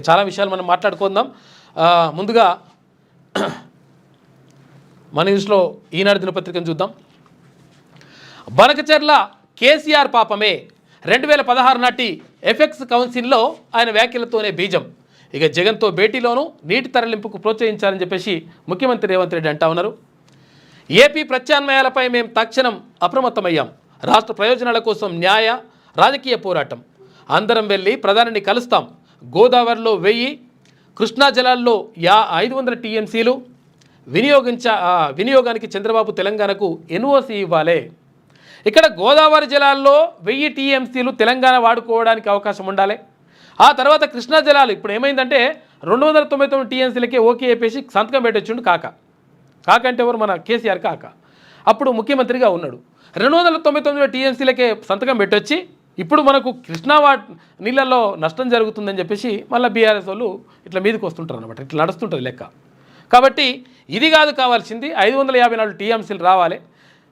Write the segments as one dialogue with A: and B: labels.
A: చాలా విషయాలు మనం మాట్లాడుకుందాం. ముందుగా మన న్యూస్లో ఈనాడు దినపత్రికను చూద్దాం. బనకచెర్ల కేసీఆర్ పాపమే 2016 నాటి ఎఫెక్స్ కౌన్సిల్లో ఆయన వ్యాఖ్యలతోనే బీజం. ఇక జగన్తో భేటీలోనూ నీటి తరలింపుకు ప్రోత్సహించాలని చెప్పేసి ముఖ్యమంత్రి రేవంత్ రెడ్డి అంటా ఉన్నారు. ఏపీ ప్రత్యామ్నాయాలపై మేము తక్షణం అప్రమత్తమయ్యాం. రాష్ట్ర ప్రయోజనాల కోసం న్యాయ రాజకీయ పోరాటం. అందరం వెళ్ళి ప్రధానిని కలుస్తాం. గోదావరిలో 1000, కృష్ణా జలాల్లో 500 టీఎంసీలు వినియోగానికి చంద్రబాబు తెలంగాణకు ఎన్ఓసి ఇవ్వాలి. ఇక్కడ గోదావరి జలాల్లో 1000 టీఎంసీలు తెలంగాణ వాడుకోవడానికి అవకాశం ఉండాలి. ఆ తర్వాత కృష్ణా జలాలు ఇప్పుడు ఏమైందంటే 299 టీఎంసీలకే ఓకే చెప్పేసి సంతకం పెట్టొచ్చుండు కాక అంటే ఎవరు? మన కేసీఆర్ కాక. అప్పుడు ముఖ్యమంత్రిగా ఉన్నాడు. 299 టీఎంసీలకే సంతకం పెట్టొచ్చి ఇప్పుడు మనకు కృష్ణా నీళ్ళల్లో నష్టం జరుగుతుందని చెప్పేసి మళ్ళీ బీఆర్ఎస్ వాళ్ళు ఇట్లా మీదకి వస్తుంటారు అనమాట. ఇట్లా నడుస్తుంటుంది లెక్క. కాబట్టి ఇది కాదు కావాల్సింది, 554 టీఎంసీలు రావాలి.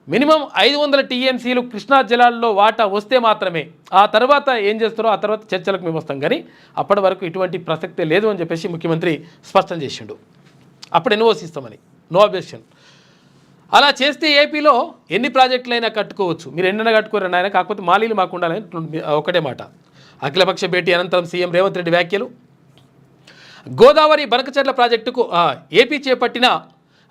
A: మినిమం 500 టీఎంసీలు కృష్ణా జలాల్లో వాటా వస్తే మాత్రమే ఆ తర్వాత ఏం చేస్తారో ఆ తర్వాత చర్చలకు మేము వస్తాం. కానీ అప్పటి వరకు ఇటువంటి ప్రసక్తే లేదు అని చెప్పేసి ముఖ్యమంత్రి స్పష్టం చేసిండు. అప్పుడు ఎన్ఓసి ఇస్తామని, నో అబ్జెక్షన్. అలా చేస్తే ఏపీలో ఎన్ని ప్రాజెక్టులైనా కట్టుకోవచ్చు, మీరు ఎన్నైనా కట్టుకోరని ఆయన, కాకపోతే మాలీలు మాకు ఉండాలని ఒకటే మాట. అఖిలపక్ష భేటీ అనంతరం సీఎం రేవంత్ రెడ్డి వ్యాఖ్యలు. గోదావరి బనకచెర్ల ప్రాజెక్టుకు ఏపీ చేపట్టిన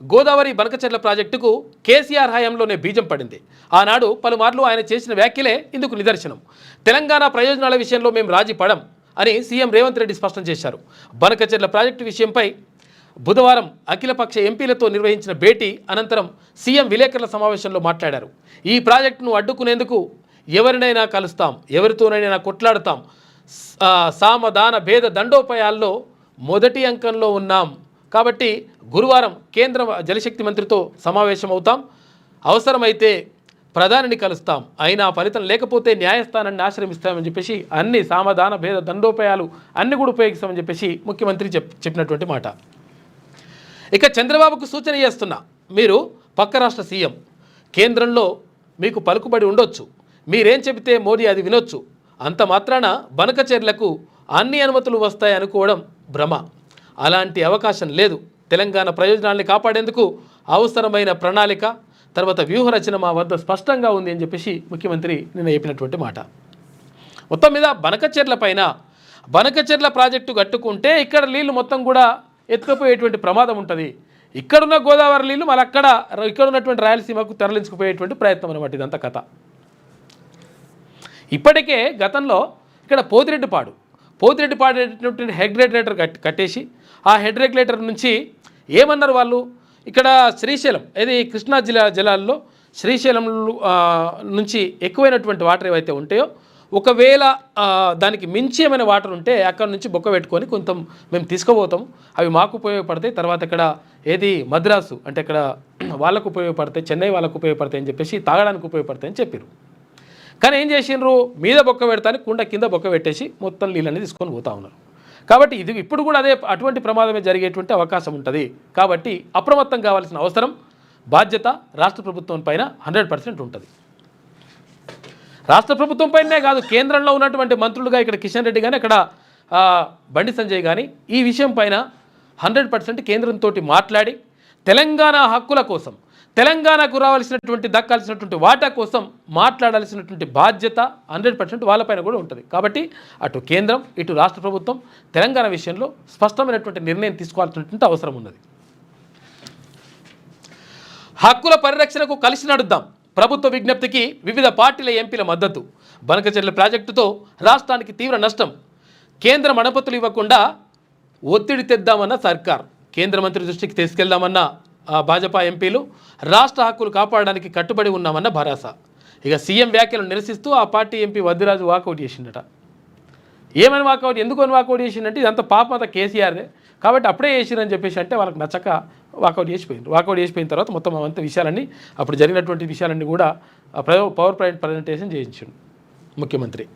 A: గోదావరి బనకచెర్ల ప్రాజెక్టుకు కేసీఆర్ హయాంలోనే బీజం పడింది. ఆనాడు పలుమార్లు ఆయన చేసిన వ్యాఖ్యలే ఇందుకు నిదర్శనం. తెలంగాణ ప్రయోజనాల విషయంలో మేము రాజీ పడం అని సీఎం రేవంత్ రెడ్డి స్పష్టం చేశారు. బనకచెర్ల ప్రాజెక్టు విషయంపై బుధవారం అఖిలపక్ష ఎంపీలతో నిర్వహించిన భేటీ అనంతరం సీఎం విలేకరుల సమావేశంలో మాట్లాడారు. ఈ ప్రాజెక్టును అడ్డుకునేందుకు ఎవరినైనా కలుస్తాం, ఎవరితోనైనా కొట్లాడుతాం. సామదాన భేద దండోపాయాల్లో మొదటి అంకంలో ఉన్నాం. కాబట్టి గురువారం కేంద్ర జలశక్తి మంత్రితో సమావేశం అవుతాం. అవసరమైతే ప్రధానిని కలుస్తాం. అయినా ఫలితం లేకపోతే న్యాయస్థానాన్ని ఆశ్రమిస్తామని చెప్పేసి అన్ని సామధాన భేద దండోపాయాలు అన్ని కూడా ఉపయోగిస్తామని చెప్పేసి ముఖ్యమంత్రి చెప్పినటువంటి మాట. ఇక చంద్రబాబుకు సూచన చేస్తున్నా, మీరు పక్క రాష్ట్ర సీఎం, కేంద్రంలో మీకు పలుకుబడి ఉండొచ్చు, మీరేం చెబితే మోదీ అది వినొచ్చు. అంత మాత్రాన బనకచెర్లకు అన్ని అనుమతులు వస్తాయి అనుకోవడం భ్రమ. అలాంటి అవకాశం లేదు. తెలంగాణ ప్రయోజనాల్ని కాపాడేందుకు అవసరమైన ప్రణాళిక తర్వాత వ్యూహరచన మా వద్ద స్పష్టంగా ఉంది అని చెప్పేసి ముఖ్యమంత్రి నిన్న చెప్పినటువంటి మాట. మొత్తం మీద బనకచెర్ల ప్రాజెక్టు కట్టుకుంటే ఇక్కడ నీళ్లు మొత్తం కూడా ఎత్తుకుపోయేటువంటి ప్రమాదం ఉంటుంది. ఇక్కడున్న గోదావరి నీళ్లు మళ్ళీ ఇక్కడ ఉన్నటువంటి రాయలసీమకు తరలించుకుపోయేటువంటి ప్రయత్నం అనమాట ఇదంతా కథ. ఇప్పటికే గతంలో ఇక్కడ పోతిరెడ్డిపాడు అనేటువంటి హెడ్ రెగ్యులేటర్ కట్టేసి ఆ హెడ్ రెగ్యులేటర్ నుంచి ఏమన్నారు వాళ్ళు, ఇక్కడ శ్రీశైలం ఏది కృష్ణా జలాల్లో శ్రీశైలం నుంచి ఎక్కువైనటువంటి వాటర్ ఏవైతే ఉంటాయో ఒకవేళ దానికి మించి ఏమైనా వాటర్ ఉంటే అక్కడ నుంచి బొక్క పెట్టుకొని కొంత మేము తీసుకుపోతాం, అవి మాకు ఉపయోగపడతాయి, తర్వాత ఇక్కడ ఏది మద్రాసు అంటే ఇక్కడ వాళ్ళకు ఉపయోగపడతాయి, చెన్నై వాళ్ళకు ఉపయోగపడతాయి అని చెప్పేసి తాగడానికి ఉపయోగపడతాయి అని చెప్పారు. కానీ ఏం చేసిండ్రు, మీద బొక్క పెడతాని కుండ కింద బొక్క పెట్టేసి మొత్తం నీళ్ళని తీసుకొని పోతా ఉన్నారు. కాబట్టి ఇది ఇప్పుడు కూడా అటువంటి ప్రమాదమే జరిగేటువంటి అవకాశం ఉంటుంది. కాబట్టి అప్రమత్తం కావాల్సిన అవసరం బాధ్యత రాష్ట్ర ప్రభుత్వం పైన 100% ఉంటుంది. రాష్ట్ర ప్రభుత్వం పైనే కాదు, కేంద్రంలో ఉన్నటువంటి మంత్రులుగా ఇక్కడ కిషన్ రెడ్డి కానీ అక్కడ బండి సంజయ్ కానీ ఈ విషయం పైన 100% కేంద్రంతో మాట్లాడి తెలంగాణ హక్కుల కోసం, తెలంగాణకు రావాల్సినటువంటి దక్కాల్సినటువంటి వాటా కోసం మాట్లాడాల్సినటువంటి బాధ్యత 100% వాళ్ళపైన కూడా ఉంటుంది. కాబట్టి అటు కేంద్రం ఇటు రాష్ట్ర ప్రభుత్వం తెలంగాణ విషయంలో స్పష్టమైనటువంటి నిర్ణయం తీసుకోవాల్సినటువంటి అవసరం ఉన్నది. హక్కుల పరిరక్షణకు కలిసి నడుద్దాం. ప్రభుత్వ విజ్ఞప్తికి వివిధ పార్టీల ఎంపీల మద్దతు. బనకచెర్ల ప్రాజెక్టుతో రాష్ట్రానికి తీవ్ర నష్టం. కేంద్రం అనుమతులు ఇవ్వకుండా ఒత్తిడి తెద్దామన్న సర్కార్. కేంద్ర మంత్రి దృష్టికి తీసుకెళ్దామన్న భాజపా ఎంపీలు. రాష్ట్ర హక్కులు కాపాడడానికి కట్టుబడి ఉన్నామన్న భరోసా. ఇక సీఎం వ్యాఖ్యలను నిరసిస్తూ ఆ పార్టీ ఎంపీ వద్దిరాజు వాకౌట్ చేసిండట. ఏమని వాకౌట్, ఎందుకని వాకౌట్ చేసిందంటే ఇదంతా పాపం కేసీఆర్దే కాబట్టి అప్పుడే చేసిరని చెప్పేసి అంటే వాళ్ళకి నచ్చక వాకౌట్ చేసిపోయింది. వాకౌట్ చేసిపోయిన తర్వాత మొత్తం అంత విషయాలన్నీ అప్పుడు జరిగినటువంటి విషయాలన్నీ కూడా పవర్ పాయింట్ ప్రజెంటేషన్ చేయించాడు ముఖ్యమంత్రి.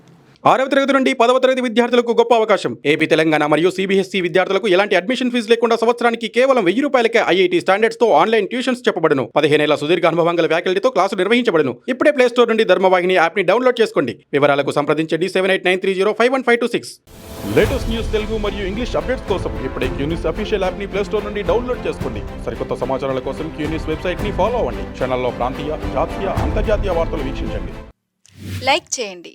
B: 6వ తరగతి నుండి 10వ తరగతి విద్యార్థులకు గొప్ప అవకాశం. ఏపీ, తెలంగాణ మరియు సిబిఎస్ఈ విద్యార్థులకు ఎలాంటి అడ్మిషన్ ఫీజు లేకుండా సంవత్సరానికి కేవలం 1000 రూపాయలకే ఐఐటీ స్టాండర్డ్స్ తో ఆన్లైన్ ట్యూషన్స్ చెప్పబడును. 15 ఏళ్ల సుదీర్ఘ అనుభవం గల ఫ్యాకల్టీతో క్లాసులు నిర్వహించబడును. ఇప్పుడే ప్లే స్టోర్ నుండి ధర్మవాహిని యాప్ ని డౌన్లోడ్ చేసుకోండి. వివరాలకు సంప్రదించండి 7893051526.
C: లేటెస్ట్ న్యూస్ తెలుగు మరియు ఇంగ్లీష్ అప్డేట్స్ కోసం ఇప్పుడే క్యూన్యూస్ అఫీషియల్ యాప్ ని ప్లే స్టోర్ నుండి డౌన్లోడ్ చేసుకోండి. సరికొత్త సమాచారాల కోసం క్యూన్యూస్ వెబ్సైట్ ని ఫాలో అవ్వండి. ఛానల్లో ప్రాంతీయ, జాతీయ, అంతర్జాతీయ వార్తలు వీక్షించండి.
D: లైక్ చేయండి.